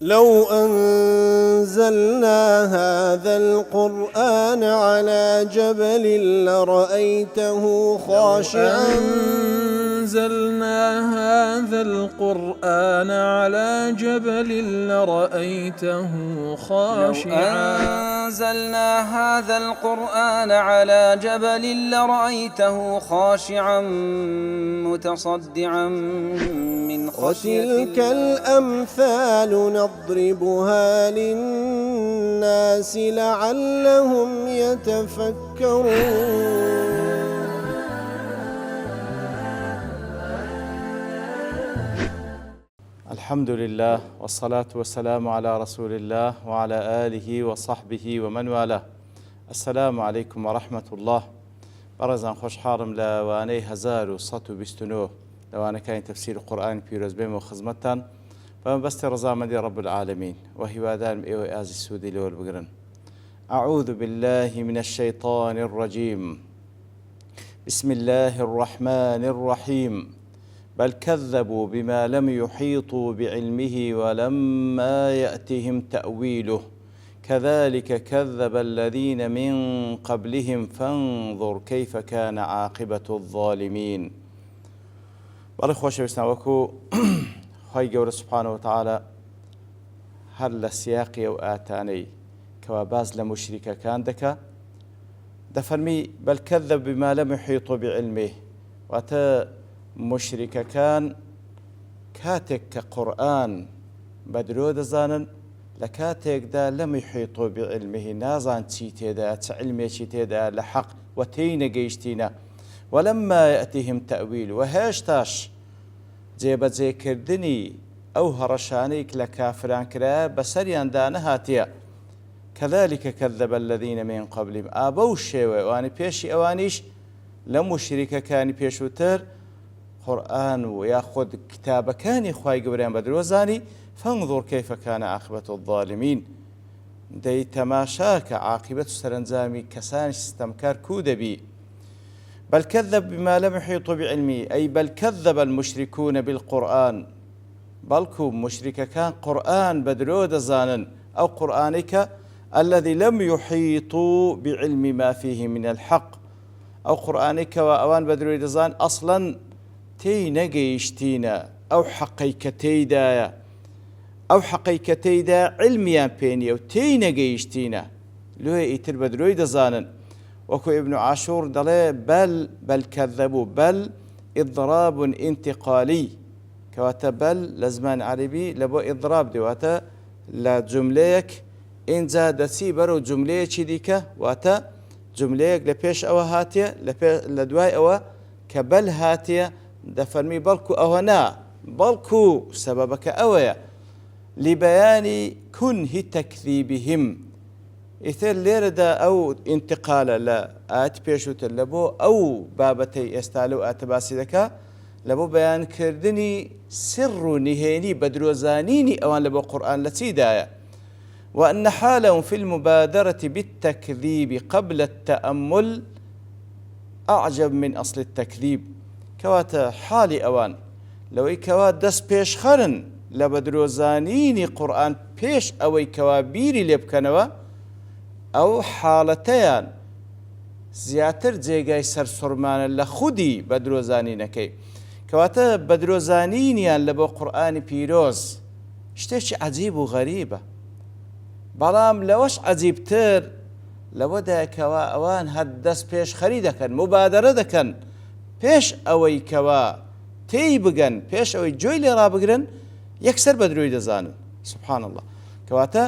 لو أنزلنا هذا القرآن على جبل لرأيته خاشعا أنزلنا هذا القرآن على جبل لرأيته خاشعا أنزلنا هذا القرآن على جبل لرأيته خاشعا متصدعا من خشية وتلك الأمثال نضربها للناس لعلهم يتفكرون. الحمد لله والصلاة والسلام على رسول الله وعلى آله وصحبه ومن والاه. السلام عليكم ورحمة الله. برزان خوش حارم لواني 1129 لوانا كاين تفسير القرآن بيروز بيم وخزمتان فمن بست رزامدي رب العالمين وهي دائم إيوه آزي السودي لول بقرن. أعوذ بالله من الشيطان الرجيم. بسم الله الرحمن الرحيم. بل كذبوا بما لم يحيطوا بعلمه ولما يأتهم تأويله كذلك كذب الذين من قبلهم فانظر كيف كان عاقبة الظالمين. بل خوش بسنوكو خواهي قول سبحانه وتعالى هل لسياقي وآتاني كواباز لمشركة كان دكا دفرمي بل كذب بما لم يحيطوا بعلمه واتا مشركة كان كاتك كقرآن بدرو دزانن لكاتك دا لم يحيطوا بعلمه نازان تشيتيدا تعلمي تشيتيدا لحق وتين جيشتينا ولما يأتيهم تأويل وهاشتاش جيب ذكردني أو هرشانيك لكافران كرا بسريان دانا هاتيا كذلك كذب الذين من قبلهم آبو الشيوى واني بيشي أوانيش لمشركة كان بيشوتر قرآن وياخذ كتاب كان خواي قبرين بدروزاني فانظر كيف كان عاقبة الظالمين. دي تماشاك عاقبة سرنزامي كسان استمكار كودبي. بل كذب بما لم يحيطوا بعلمي أي بل كذب المشركون بالقرآن بلكو مشرك كان قرآن بدرود زانن أو قرآنك الذي لم يحيطوا بعلم ما فيه من الحق أو قرآنك وأوان بدرود زان أصلاً تي نجيشتينا أو حقيقتيدا علميا بيني أو تي نجيشتينا لو يتر بدروي دزانن وكو ابن عاشور دلي بل كذبوا بل إضراب انتقالي كواتا بل لزمان عربي لبو إضراب دواتا لا جمليك إن زادتي برو جمليك ديكا واتا جمليك لبيش أو هاتيا لدواي أو كبل هاتيا دفرمي بلكو أهنا بلكو سببك أويا لبيان كنه تكذيبهم إثر ليردا أو انتقال لا آت بيشوت لبو أو بابتي استالو آتباسي دكا لبو بيان كردني سر نهيني بدروزانيني أوان لبو قرآن لتيدايا وأن حالهم في المبادرة بالتكذيب قبل التأمل أعجب من أصل التكذيب كواتا حالي أوان لو كوات دس بيش خرن لبدروزانيني قرآن بيش أو كوابيري لبكنوا أو حالتيان زياتر جيغاي سرسرمان لخودي بدروزانينكي كواتا بدروزانينيان لبو قرآن بيروز اشتيش عجيب وغريبة بلام لوش عجيبتر لودا كوا أوان هاد دس بيش خريدكن مبادرة دكن پیش اوی کوا تی بگن پیش اوی جوی لرا بگرن یکسر بدروی دزانن سبحان الله کواتا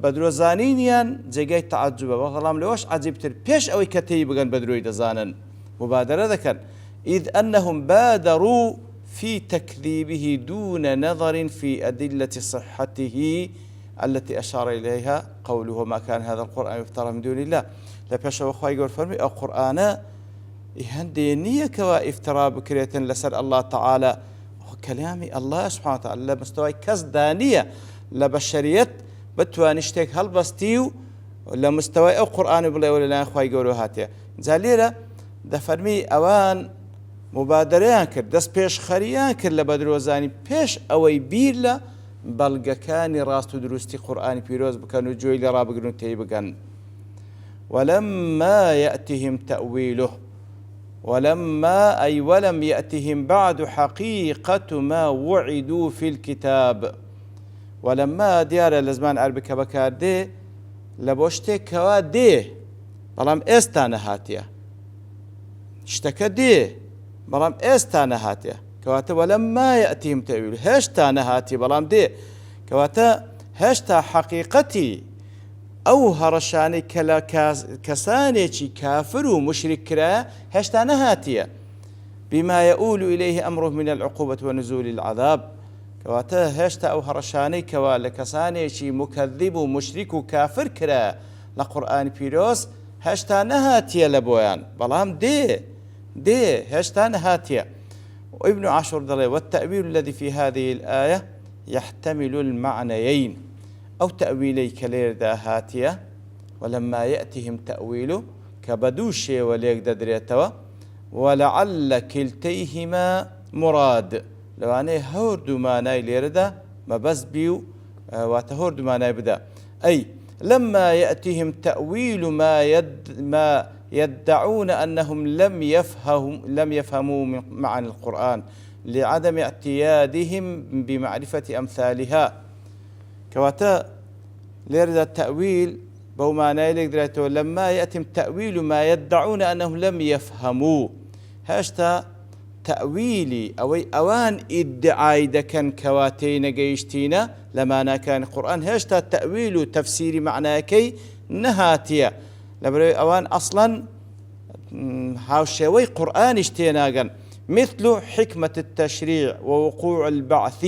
بدروزانینیان جگای تعجبه بغلام لوش عجیبتر پیش اوی کتی بگن بدروی دزانن مبادره ذكر إذ أنهم بادروا في تكذيبه دون نظر في أدلة صحته التي أشار إليها قوله ما كان هذا القرآن يفترى من دون الله لا بيش أخوي يقول فرمي أو قرآن هندي نية كوا افتراء بكريتن لسر الله تعالى كلامي الله سبحانه وتعالى مستوى كزدانية لبشرية بتوانشتك هل بستيو لمستوى أو قرآن بلا ولا لا أخوي يقولوا هاتيا زاليرة دفرمي أوان مبادريان كر دس بيش خريان كر لبدروزاني بيش أوي بير لا بەڵگەکانی ڕاست و دروستی قورئانی پیرۆز بکەن و گوێی لێ ڕابگرن و تێی بگەن. ولما يأتهم تأويله ولما أي ولم يأتهم بعد حقيقة ما وعدوا في الكتاب. ولما ديار لزمان عربك بكار دي لبوشتي كوا دي بلام استانه هاتيه اشتكى دي بلام استانه هاتيه كواتا ولما يأتيهم تأويل هشتانه هاتي بلام دي كواتا هشتا حقيقتي أو هرشاني كلا كساني كافر ومشرك كرا هشتانه هاتيه بما يؤول إليه أمره من العقوبة ونزول العذاب كواتا هشتا أو هرشاني كوا لكساني مكذب ومشرك وكافر كرا لقرآن بيروس هشتا نهاتيا لبويان بلام دي هشتا نهاتيا. وابن عاشور ضلي والتأويل الذي في هذه الآية يحتمل المعنيين أو تأويلي كلير دا هاتيا ولما يأتهم تأويله كبدوشي وليك ددريتوا ولعل كلتيهما مراد لو أنا هوردو ما ناي ليردا ما بس بيو واتهوردو ما ناي بدا أي لما يأتهم تأويل ما يدعون أنهم لم يفهموا من معنى القرآن لعدم اعتيادهم بمعرفة أمثالها كواتا ليرد التأويل بوما نايلك دريتو لما يأتهم تأويل ما يدعون أنهم لم يفهموا هاشتا تأويلي أوان ادعاي دكن كواتين جيشتينا لما كان القرآن هاشتا تأويل تفسيري معناكي نهاتيا لبروي أوان أصلا هاوشيوي قرآن اشتيناغن مثل حكمة التشريع ووقوع البعث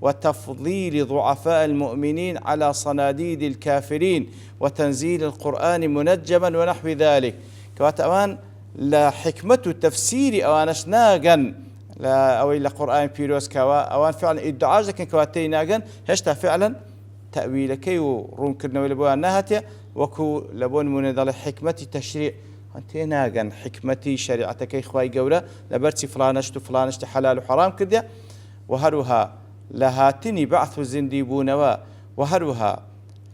وتفضيل ضعفاء المؤمنين على صناديد الكافرين وتنزيل القرآن منجما ونحو ذلك كوات أوان لا حكمة تفسير أوانش ناغن لا أوي لقرآن بيروس كوا أوان فعلا إدعاج لكن كواتي ناغن هشتا فعلا تأويلكي ورون كرنا ولبوان نهاتي وكو لبون من حكمة تشريع أنت ناغن حكمتي شريعتك إخوائي قولة لبرتي فلانشت وفلانشت حلال وحرام كده وهروها لهاتني بعث الزنديبون وهروها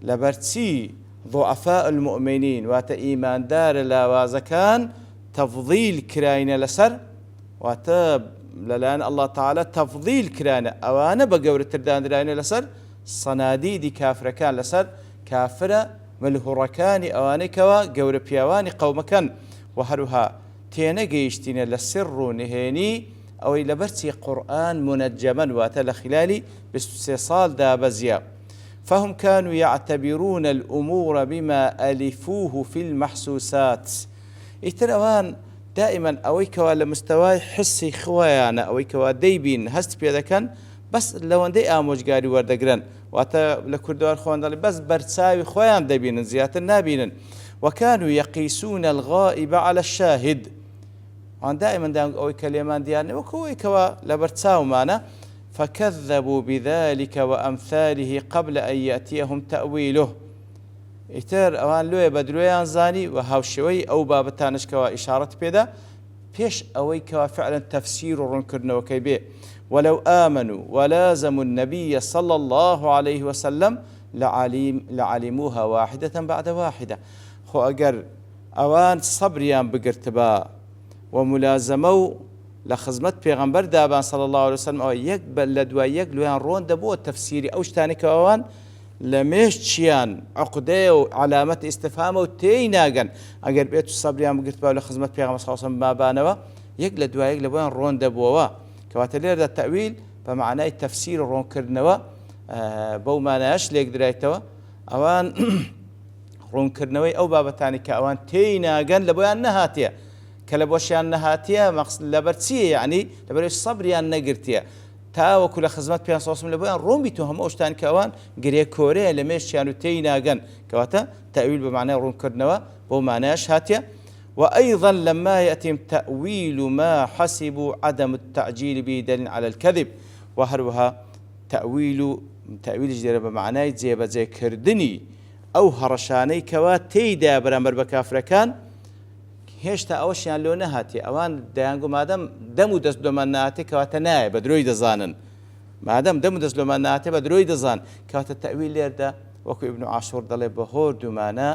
لبرتي ضعفاء المؤمنين واتا إيمان دار لاوازكان تفضيل كراين لسر واتا للان الله تعالى تفضيل كراين أوانا بقور تردان دراين لسر صناديد كافر كان لسر كافر ملهوركان أواني كوا قور بيواني قومكان وهروها تينا جيشتين لسر نهيني أو لبرتي قرآن منجما واتا لخلالي بستصال دابزيا فهم كانوا يعتبرون الأمور بما ألفوه في المحسوسات إتروان دائما أويكوا لمستوى حسي خوايانا أويكوا ديبين هست بيدا كان بس لو أن دي آموش قاري وردقران واتا لكردوار خوان دالي بس برتساوي خوان ديبين زيادة نابين وكانوا يقيسون الغائب على الشاهد وان دائما دائما أويكا اليمان دياني وكويكوا لبرتساو مانا فكذبوا بذلك وأمثاله قبل أن يأتيهم تأويله إتر أوان لوي بدلويان زاني وهاوشوي أو بابتانش كوا إشارة بيدا بيش أوي كوا فعلا تفسير رنكرنا وكيبه ولو آمنوا ولازموا النبي صلى الله عليه وسلم لعلموها واحدة بعد واحدة خو أقر أوان صبريان بقرتبا وملازموا لخزمت پیغمبر دابان صلى الله عليه وسلم او يقبل لدوا يقلوان رون دبو تفسيري او شتاني كوان لمش تشيان عقده وعلامة استفهام وتيناغن اگر بيتو صبريان قلت باو لخزمت پیغمبر صلى الله عليه وسلم ما بانوا يقل دوا يقلوان رون دبوا كواتلير دا التأويل بمعنى التفسير رون كرنوا بو ما ناش ليك درايتوا اوان رون كرنوي او بابتاني كاوان تيناغن لبوان نهاتيا كلبوشيان نهاتيا مقصد لبرتسيه يعني لبرش صبريان نقرتيا تا وكل خزمات بيان صوصم لبوان روم بيتوهم اوشتان كوان قريه كوريا لميش يانو تيناغن كواتا تأويل بمعنى رون كرنوا بو معناش هاتيا وأيضا لما يأتيهم تأويل ما حسبوا عدم التعجيل به دليل على الكذب وهروها تأويل جدير بمعنى زي كردني أو هرشاني كوا تيدا برامر بكافركان هێشتا ئەوەشیان لۆ نەهاتی ئەوان دەیانگو مادەم دەم و دەست دۆمان نهاتی کەواتە نایە بە درۆی دەزانن مادەم دەم و دەستلۆمان ناتێ بە درۆی دەزان کاتە تەویل لێردا وەکو ئیبن عاشوور دەڵێ بە هۆر دومانە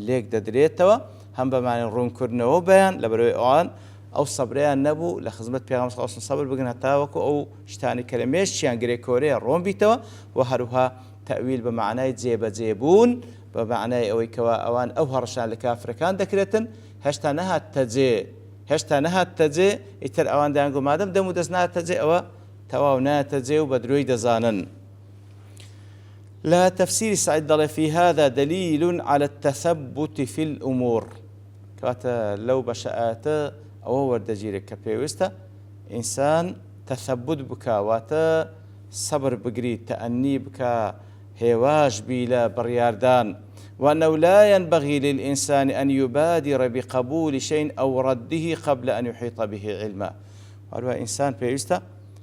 لێک دەدرێتەوە هەم بەمانە ڕوونکردنەوە بەیان لە بەرەوەی ئەوان ئەو سەبرەیان نەبوو لە خزمەت پێغەمبەر صلی الله علیه و سەبر بگن هەتا وەکو ئەو شتانی کە لە مێشتیان گرێ کۆرەیە ڕۆم بیتەوە و هەروها تەویل بە معنای جێبەجێبوون بە معنای ئەوەی کەوا ئەوان ئەو هەڕەشان لە کافرەکان دەکرێتن هێشتا نەهاتە جێ ئیتر ئەوان دەیانگو مادەم دەم و دەست ناتە جێ ئەوە تەواو ناتە جێ و بە درۆی دەزانن. لا تفسير سعيد ضل في هذا دليل على التثبت في الأمور كاتا لو بشأت أو وردجيرك كبيوستا إنسان تثبت بك واتا صبر بقري تأني بك هواج بلا برياردان وأنه لا ينبغي للإنسان أن يبادر بقبول شيء أو رده قبل أن يحيط به علما. وهو إنسان بيوستا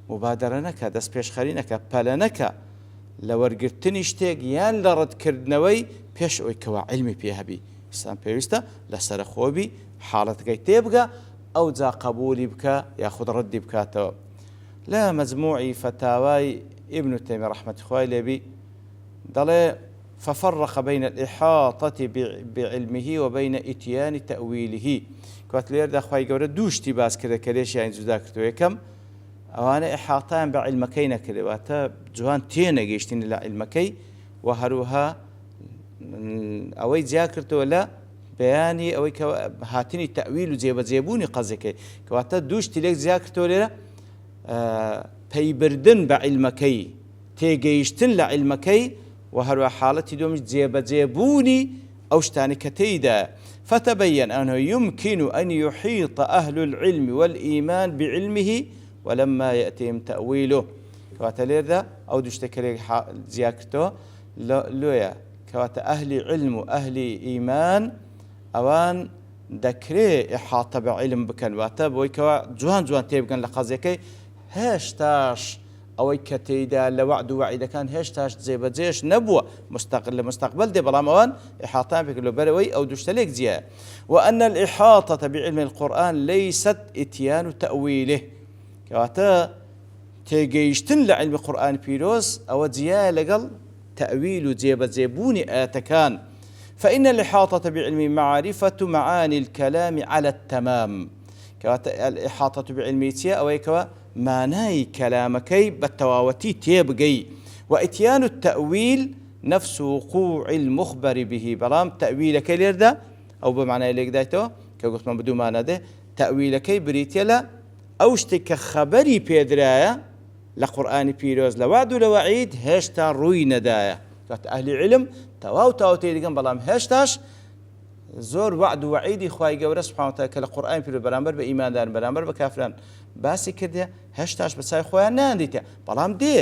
مبادرة نكا دس بيشخري نكا بلا نكا لەوەرگرتنی شتێک یان لە ڕەتکردنەوەی پێش ئەوەی کەوا علمی پێ هەبی ئینسان پێویستە لەسەر خۆبی حاڵەتەکەی تێبگە ئەو جا قبولی بکە یاخود ڕەدی بکاتەوە. لە مەجموعی فتاوای ابن تیمیە ڕەحمەتی خوای لێبی دەڵێ ففرق بين الإحاطة بعلمه وبين إتيان تأويله كوات لێردا خوای گەورە دوو شتی باس کردە کە لێشیان جودا کردووە. یەکەم ئەوانە ئیحاطەیان بە عیلمەکەی نەکردواتە جوان تێنەگەیشتین لە عیلمەکەی و هەروها ئەوەی جیا کردەوە لە بەیانی ئەوەی کە هاتنی تەویل و جێبەجێبوونی قەزەکەی کەواتە دوو شتی لێک جیا کردەوە لێرە پەیبردن بە عیلمەکەی تێگەیشتن لە عیلمەکەی و هەروها حاڵەتی دووەمیش جێبەجێبوونی ئەو شتانی کە تێیدا. فتبين أنه يمكن أن يحيط أهل العلم والإيمان بعلمه ولما يأتيهم تأويله كواتا ليردا أو دوشتكري زياكتو لويا كواتا أهل علم وأهل إيمان أوان دكري إحاطة بعلم بكن واتا بوي كوا جوان تيبكن لقازيكي هاشتاش أوي كتيدا لوعد وعيدا كان هاشتاش زي بجيش نبوة مستقبل دي بلام أوان إحاطة بكلو بروي أو دوشتليك زيا. وأن الإحاطة بعلم القرآن ليست إتيان تأويله كواتا تيجيشتن لعلم القرآن بيروس أو جيا لقل تأويل جيبوني آتكان. فإن الإحاطة بعلم معرفة معاني الكلام على التمام كواتا الإحاطة بعلميتيا أو كوا معناي كلامكي بالتواوتي تيبقي. وإتيان التأويل نفس وقوع المخبر به بلام تأويلك ليردا أو بمعنى ليك دايتو كقلت من بدو معنى ده تأويلكي بريتيلا ئەو شتێک کە خەبەری پێدرایە لە قورئانی پیرۆز لە وعد و لە وەعید هێشتا ڕووی نەدایە. کاتە ئەهلی علم تەواو تێ دەگەن بەڵام هێشتاش زۆر وعد و وەعیدی خوای گەورە سوبحانەهو وتەعالا کە لە قورئانی پیرۆز بەرامبەر بە ئیمانداران بەرامبەر بە کافران باسی کردێ هێشتاش بە چای خۆیان ناندیتێ بەڵام دێ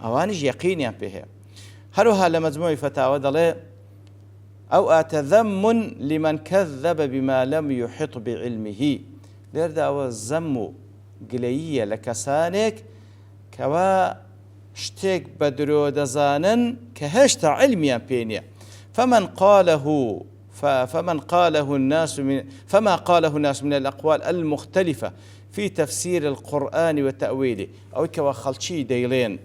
ئەوانیش یەقینیان پێ هەیە. هەروها لە مەجموعی فتاوە دەڵێ ئەو ئاتەذەم لمن كذب بما لم يحط بعلمه لێرداوە زەم و گلەییە لە کەسانێک کەوا شتێک بە درۆ دەزانن کە هێشتا علمیان پێ نییە. فما قاله الناس من الأقوال المختلفة في تفسير القرآن وتأويله أو كوا خلشي ديلين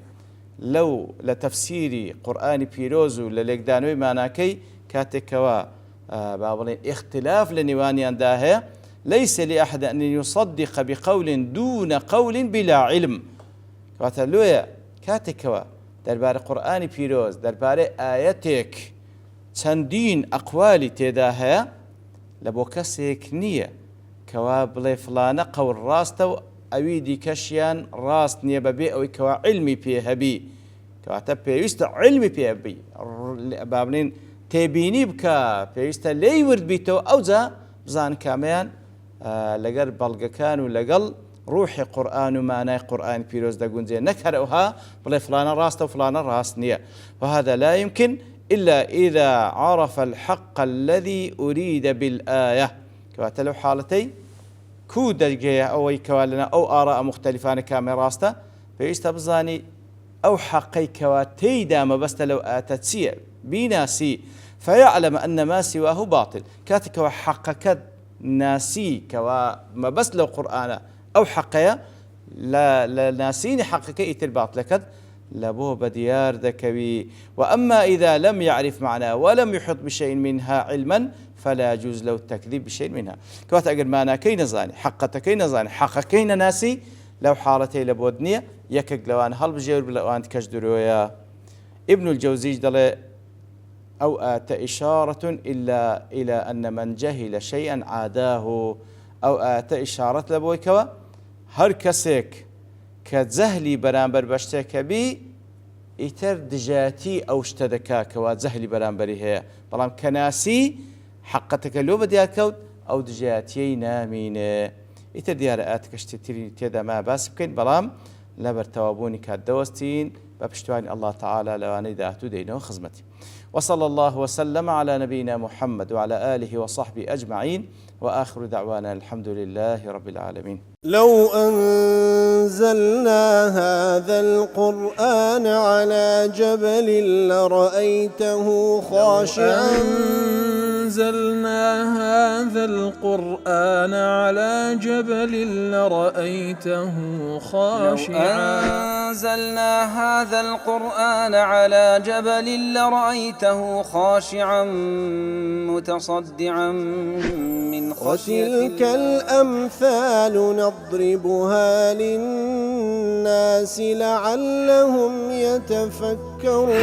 لو لتفسير قرآن بيروزو لليكدانوي ماناكي كاتكوا بابلين اختلاف لنوانيان داهي ليس لأحد أن يصدق بقول دون قول بلا علم. كاتلويا كاتكوا دربار قرآن بيروز دربار آياتك چەندین ئەقوالی تێدا هەیە لە بۆ کەسێک نییە کەوا بڵێ فلانە قەول ڕاستە و ئەوی دیکەشیان ڕاست نییە بەبێ ئەوەی کەوا علمی پێ هەبی کەواتە پێویستە علمی پێ هەبی با بڵێن تێبینی بکە پێویستە لێی ورد بیتەوە ئەوجا بزان کامەیان لەگەر بەڵگەکان و لەگەڵ ڕوحی قورئان و مانای قورئان پیرۆز دەگونجێ نەک هەرەوها بڵێ فلانە ڕاستە و فلانە ڕاست نییە. وهذا لا يمكن إلا إذا عرف الحق الذي أريد بالآية. كواتە لەو حاڵەتەی کوو دەرگەیە ئەوەی کەوا لەنا ئەو ئاراء مختلفانە کامێ ڕاستە پێویستە بزانی ئەو حەقەی کەوا تێیدا مەبەستە لەو ئاتە چییە بیناسی فيعلم أن ما سواه باطل. كاتكوا حقك ناسي كوا مەبەست لەو قورئانە ئەو حەقەیە لا ناسيني حقك ئیتر باطلەکەت لبو بديار ذكوي. وأما إذا لم يعرف معناه ولم يحط بشيء منها علما فلا يجوز له التكذيب بشيء منها. كوات أجر مانا كي نزاني حقته كي نزاني حق كي ناسي لو حالتي لبودنية يكك لوان هل بجير بلوان تكشدرويا. ابن الجوزي دل أو آت إشارة إلا إلى أن من جهل شيئا عاداه أو آت إشارة لبويكوا هر كسيك كزهلي برامبر بشتك بي إتر دجاتي أو اشتدكا كوا زهلي برامبري هي بلام كناسي حقتك اللو بديار كود أو دجاتي نامين إتر ديار آتك اشتتري تيدا ما باس بكين بلام لبر توابوني كالدوستين بابشتواني الله تعالى لواني داتو دينو خزمتي. وصلى الله وسلم على نبينا محمد وعلى آله وصحبه أجمعين وآخر دعوانا الحمد لله رب العالمين. لو أنزلنا هذا القرآن على جبل لرأيته خاشعا أنزلنا هذا القرآن على جبل لرأيته خاشعا أنزلنا هذا القرآن على جبل لرأيته خاشعا متصدعا من خشية الله. وتلك الأمثال نضربها للناس لعلهم يتفكرون.